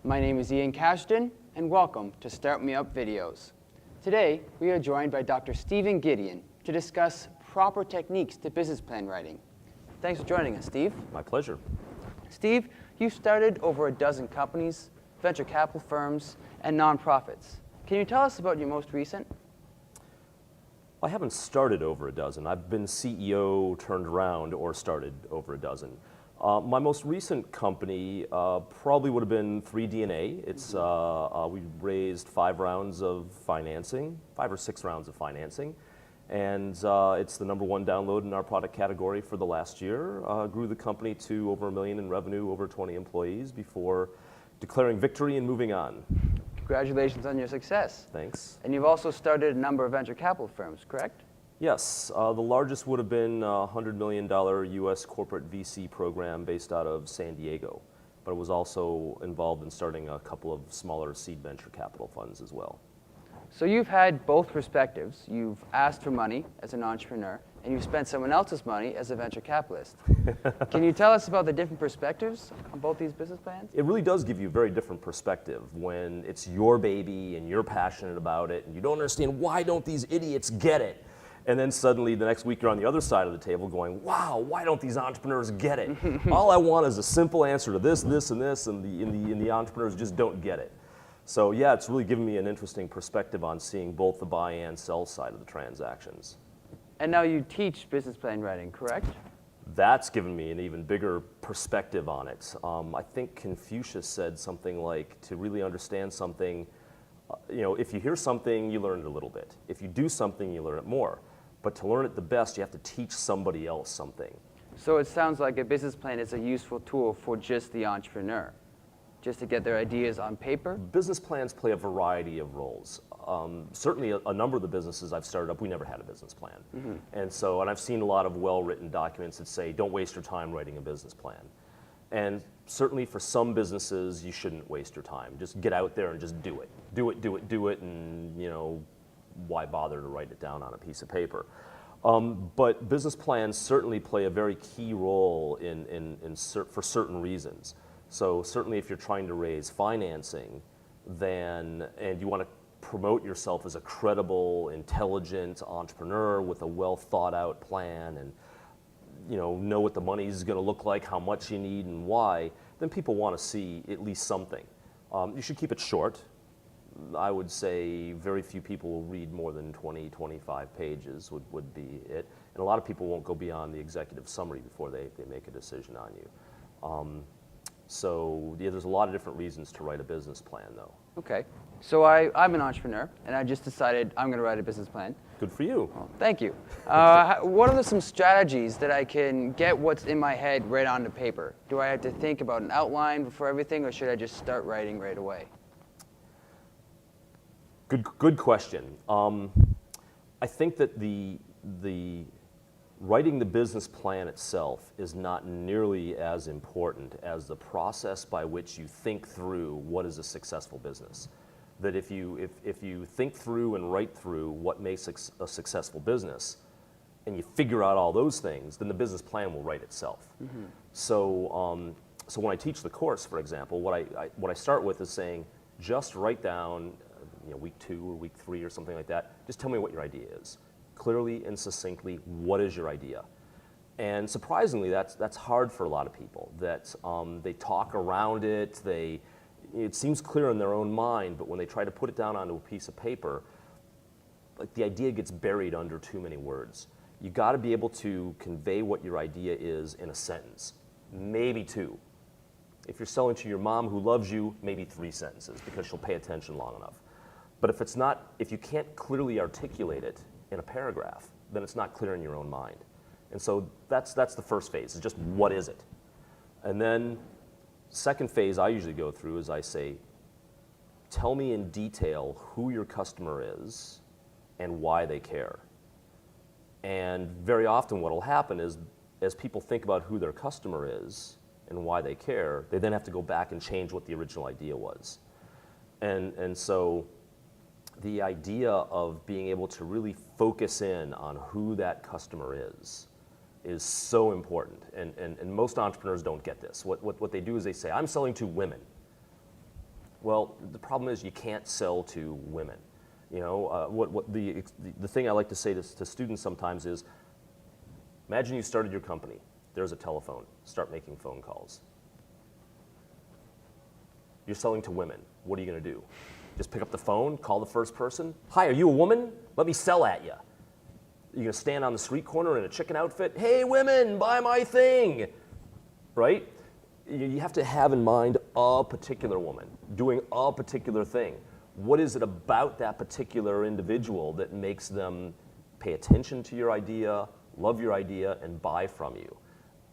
My name is Ian Cashton, and welcome to Start Me Up Videos. Today, we are joined by Dr. Stephen Gideon to discuss proper techniques to business plan writing. Thanks for joining us, Steve. My pleasure. Steve, you've started over a dozen companies, venture capital firms, and nonprofits. Can you tell us about your most recent? I haven't started over a dozen. I've been CEO turned around or started over a dozen. My most recent company probably would have been 3DNA. It's we raised 5 rounds of financing, 5 or 6 rounds of financing, and it's the #1 download in our product category for the last year. Grew the company to over $1 million in revenue, over 20 employees before declaring victory and moving on. Congratulations on your success. Thanks. And you've also started a number of venture capital firms, correct? Yes, the largest would have been a $100 million US corporate VC program based out of San Diego, but it was also involved in starting a couple of smaller seed venture capital funds as well. So you've had both perspectives. You've asked for money as an entrepreneur, and you've spent someone else's money as a venture capitalist. Can you tell us about the different perspectives on both these business plans? It really does give you a very different perspective when it's your baby and you're passionate about it and you don't understand why don't these idiots get it. And then suddenly the next week you're on the other side of the table going, wow, why don't these entrepreneurs get it? All I want is a simple answer to this, this, and this, and the entrepreneurs just don't get it. So yeah, it's really given me an interesting perspective on seeing both the buy and sell side of the transactions. And now you teach business plan writing, correct? That's given me an even bigger perspective on it. I think Confucius said something like, to really understand something, if you hear something, you learn it a little bit. If you do something, you learn it more. But to learn it the best, you have to teach somebody else something. So it sounds like a business plan is a useful tool for just the entrepreneur, just to get their ideas on paper? Business plans play a variety of roles. Certainly a number of the businesses I've started up, we never had a business plan. Mm-hmm. And I've seen a lot of well-written documents that say, don't waste your time writing a business plan. And certainly for some businesses, you shouldn't waste your time. Just get out there and just do it. Do it, do it, do it, and why bother to write it down on a piece of paper? But business plans certainly play a very key role for certain reasons. So certainly if you're trying to raise financing, and you want to promote yourself as a credible, intelligent entrepreneur with a well thought out plan and know what the money is going to look like, how much you need and why, then people want to see at least something. You should keep it short. I would say very few people will read more than 20, 25 pages would be it. And a lot of people won't go beyond the executive summary before they make a decision on you. So yeah, there's a lot of different reasons to write a business plan though. Okay, so I'm an entrepreneur and I just decided I'm going to write a business plan. Good for you. Well, thank you. What are some strategies that I can get what's in my head right onto paper? Do I have to think about an outline before everything, or should I just start writing right away? Good question. I think that the writing the business plan itself is not nearly as important as the process by which you think through what is a successful business. That if you think through and write through what makes a successful business, and you figure out all those things, then the business plan will write itself. Mm-hmm. So when I teach the course, for example, what I start with is saying, just write down, week 2 or week 3 or something like that. Just tell me what your idea is. Clearly and succinctly, what is your idea? And surprisingly, that's hard for a lot of people. That they talk around it. It seems clear in their own mind, but when they try to put it down onto a piece of paper, like the idea gets buried under too many words. You got to be able to convey what your idea is in a sentence, maybe 2. If you're selling to your mom who loves you, maybe 3 sentences because she'll pay attention long enough. But if you can't clearly articulate it in a paragraph, then it's not clear in your own mind. And so that's the first phase, is just what is it? And then second phase I usually go through is I say, tell me in detail who your customer is and why they care. And very often what will happen is, as people think about who their customer is and why they care, they then have to go back and change what the original idea was. And so the idea of being able to really focus in on who that customer is so important. And most entrepreneurs don't get this. What they do is they say, I'm selling to women. Well, the problem is you can't sell to women. You know, the thing I like to say to students sometimes is, imagine you started your company. There's a telephone. Start making phone calls. You're selling to women. What are you going to do? Just pick up the phone, call the first person. Hi, are you a woman? Let me sell at you. You're going to stand on the street corner in a chicken outfit. Hey, women, buy my thing. Right? You have to have in mind a particular woman doing a particular thing. What is it about that particular individual that makes them pay attention to your idea, love your idea, and buy from you?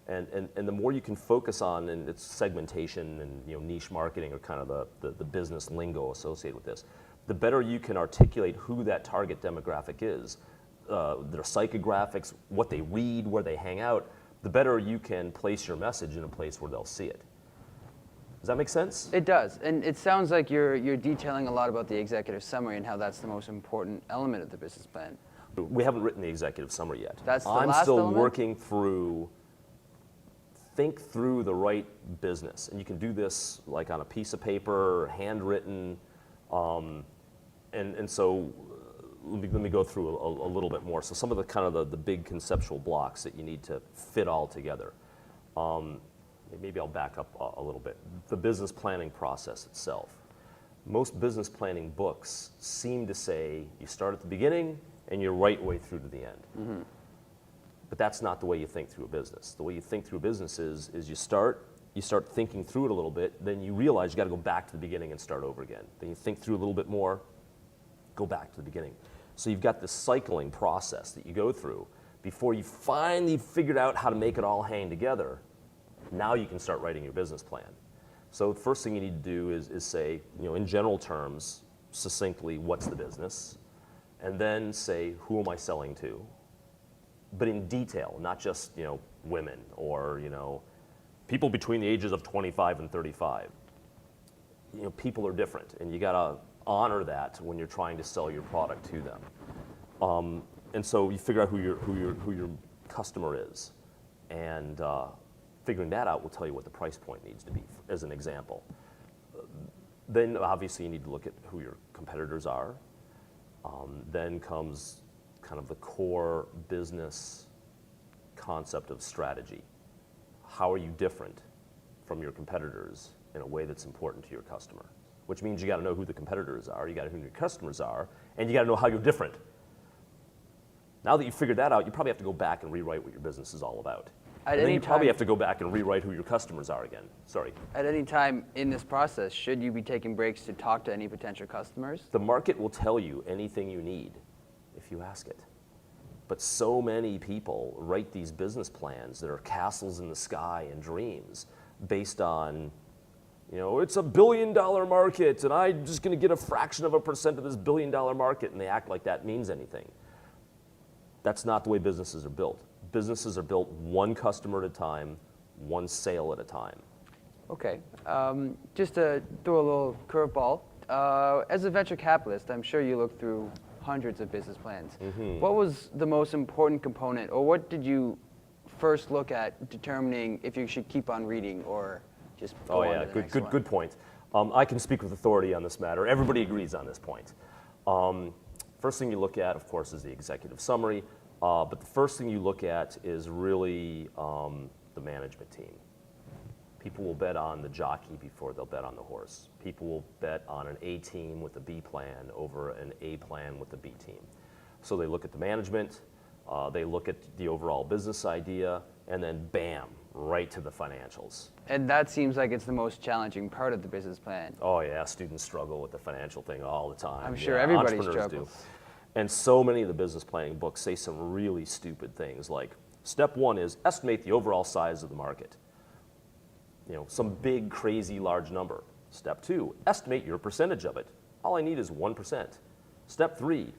And the more you can focus on, and it's segmentation and niche marketing are kind of the business lingo associated with this, the better you can articulate who that target demographic is, their psychographics, what they read, where they hang out, the better you can place your message in a place where they'll see it. Does that make sense? It does, and it sounds like you're detailing a lot about the executive summary and how that's the most important element of the business plan. We haven't written the executive summary yet. That's the I'm last still element? working through, think through the right business. And you can do this like on a piece of paper, handwritten, and so let me go through a little bit more. So some of the kind of the big conceptual blocks that you need to fit all together. Maybe I'll back up a little bit. The business planning process itself. Most business planning books seem to say you start at the beginning and you're right way through to the end. Mm-hmm. But that's not the way you think through a business. The way you think through a business is you start thinking through it a little bit, then you realize you got to go back to the beginning and start over again. Then you think through a little bit more, go back to the beginning. So you've got this cycling process that you go through before you finally figured out how to make it all hang together. Now you can start writing your business plan. So the first thing you need to do is say, in general terms, succinctly, what's the business? And then say, who am I selling to? But in detail, not just, women or, people between the ages of 25 and 35. People are different, and you gotta honor that when you're trying to sell your product to them. And so you figure out who your customer is, and figuring that out will tell you what the price point needs to be, as an example. Then obviously you need to look at who your competitors are. Then comes kind of the core business concept of strategy. How are you different from your competitors in a way that's important to your customer? Which means you got to know who the competitors are, you got to know who your customers are, and you got to know how you're different. Now that you've figured that out, you probably have to go back and rewrite what your business is all about. And then you probably have to go back and rewrite who your customers are again. Sorry. At any time in this process, should you be taking breaks to talk to any potential customers? The market will tell you anything you need if you ask it. But so many people write these business plans that are castles in the sky and dreams based on, it's $1 billion market and I'm just going to get a fraction of a percent of this $1 billion market, and they act like that means anything. That's not the way businesses are built. Businesses are built one customer at a time, one sale at a time. Okay, just to throw a little curveball, as a venture capitalist, I'm sure you look through hundreds of business plans. Mm-hmm. What was the most important component, or what did you first look at determining if you should keep on reading or just go on to the next one? Good point. I can speak with authority on this matter. Everybody agrees on this point. First thing you look at, of course, is the executive summary. But the first thing you look at is really the management team. People will bet on the jockey before they'll bet on the horse. People will bet on an A team with a B plan over an A plan with a B team. So they look at the management, they look at the overall business idea, and then bam, right to the financials. And that seems like it's the most challenging part of the business plan. Oh yeah, students struggle with the financial thing all the time. I'm sure everybody struggles. Do. And so many of the business planning books say some really stupid things like, step one is estimate the overall size of the market. Some big, crazy, large number. Step two, estimate your percentage of it. All I need is 1%. Step three,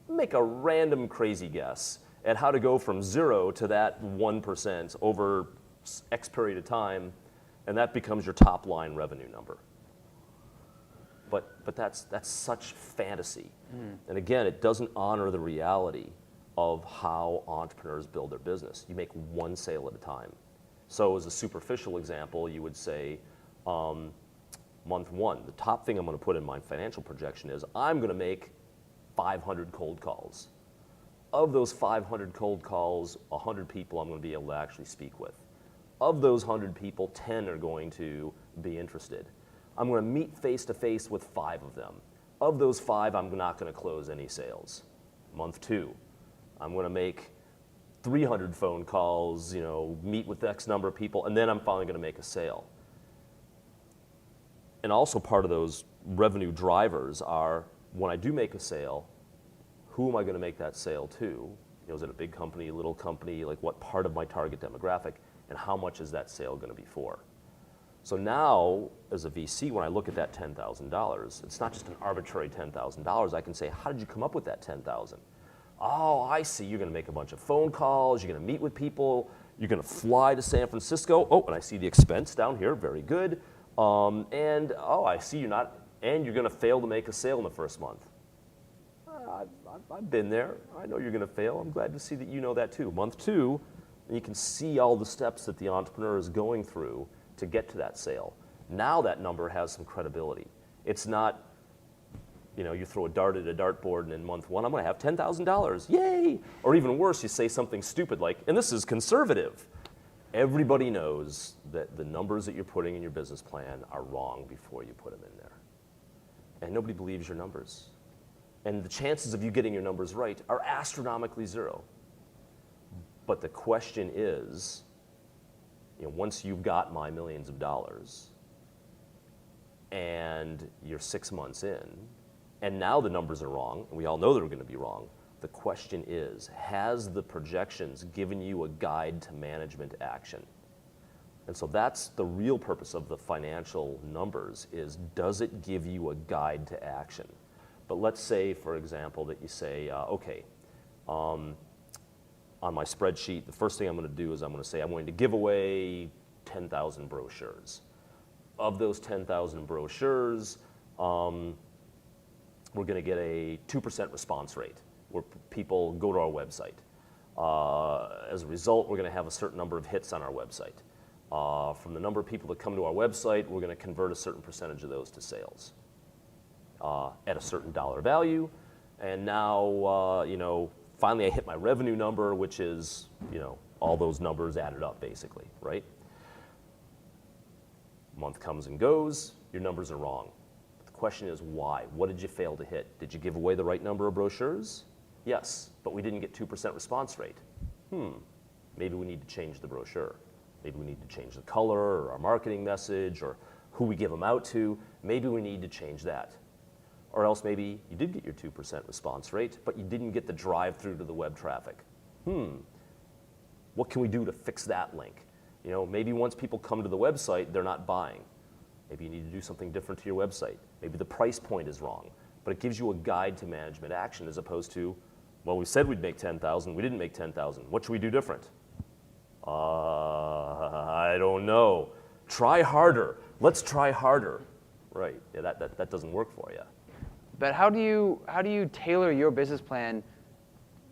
make a random crazy guess at how to go from 0 to that 1% over X period of time, and that becomes your top line revenue number. But that's such fantasy. And again, it doesn't honor the reality of how entrepreneurs build their business. You make one sale at a time. So as a superficial example, you would say, month one, the top thing I'm going to put in my financial projection is I'm going to make 500 cold calls. Of those 500 cold calls, 100 people I'm going to be able to actually speak with. Of those 100 people, 10 are going to be interested. I'm going to meet face-to-face with 5 of them. Of those 5, I'm not going to close any sales. Month 2, I'm going to make 300 phone calls, meet with X number of people, and then I'm finally going to make a sale. And also part of those revenue drivers are, when I do make a sale, who am I going to make that sale to? Is it a big company, a little company, like what part of my target demographic, and how much is that sale going to be for? So now, as a VC, when I look at that $10,000, it's not just an arbitrary $10,000. I can say, how did you come up with that $10,000? Oh, I see, you're going to make a bunch of phone calls, you're going to meet with people, you're going to fly to San Francisco. Oh, and I see the expense down here, very good. And oh, I see you're not, and you're going to fail to make a sale in the first month. I've been there. I know you're going to fail. I'm glad to see that you know that too. Month 2, and you can see all the steps that the entrepreneur is going through to get to that sale. Now that number has some credibility. It's not, you throw a dart at a dartboard and in month 1, I'm going to have $10,000. Yay! Or even worse, you say something stupid like, and this is conservative. Everybody knows that the numbers that you're putting in your business plan are wrong before you put them in there. And nobody believes your numbers. And the chances of you getting your numbers right are astronomically 0. But the question is, once you've got my millions of dollars and you're 6 months in, and now the numbers are wrong, and we all know they're going to be wrong, the question is, has the projections given you a guide to management action? And so that's the real purpose of the financial numbers is, does it give you a guide to action? But let's say, for example, that you say, okay, on my spreadsheet, the first thing I'm going to do is I'm going to say I'm going to give away 10,000 brochures. Of those 10,000 brochures, we're going to get a 2% response rate where people go to our website. As a result, we're going to have a certain number of hits on our website. From the number of people that come to our website, we're going to convert a certain percentage of those to sales at a certain dollar value. And now, finally I hit my revenue number, which is, all those numbers added up basically, right? Month comes and goes, your numbers are wrong. The question is why? What did you fail to hit? Did you give away the right number of brochures? Yes, but we didn't get 2% response rate. Maybe we need to change the brochure. Maybe we need to change the color or our marketing message or who we give them out to. Maybe we need to change that. Or else maybe you did get your 2% response rate, but you didn't get the drive through to the web traffic. What can we do to fix that link? Maybe once people come to the website, they're not buying. Maybe you need to do something different to your website. Maybe the price point is wrong, but it gives you a guide to management action as opposed to, well, we said we'd make 10,000, we didn't make 10,000. What should we do different? I don't know. Try harder. Let's try harder. Right, yeah, that doesn't work for you. But how do you tailor your business plan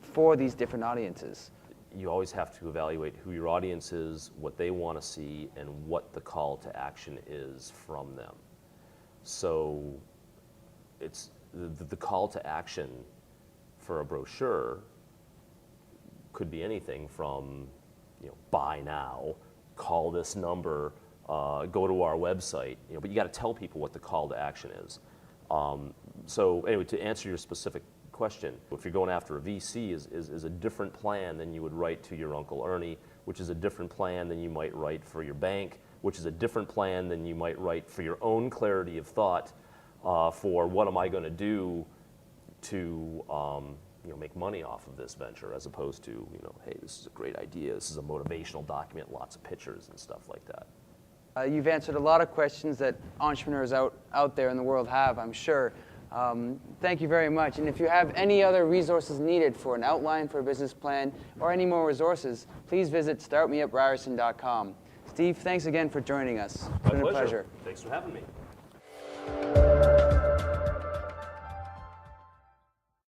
for these different audiences? You always have to evaluate who your audience is, what they want to see, and what the call to action is from them. So it's the call to action for a brochure could be anything from, buy now, call this number, go to our website, but you got to tell people what the call to action is. So anyway, to answer your specific question, if you're going after a VC is a different plan than you would write to your Uncle Ernie, which is a different plan than you might write for your bank, which is a different plan than you might write for your own clarity of thought for what am I going to do to make money off of this venture, as opposed to, hey, this is a great idea, this is a motivational document, lots of pictures and stuff like that. You've answered a lot of questions that entrepreneurs out there in the world have, I'm sure. Thank you very much. And if you have any other resources needed for an outline for a business plan or any more resources, please visit startmeuprierson.com. Steve, thanks again for joining us. It's been a pleasure. Thanks for having me.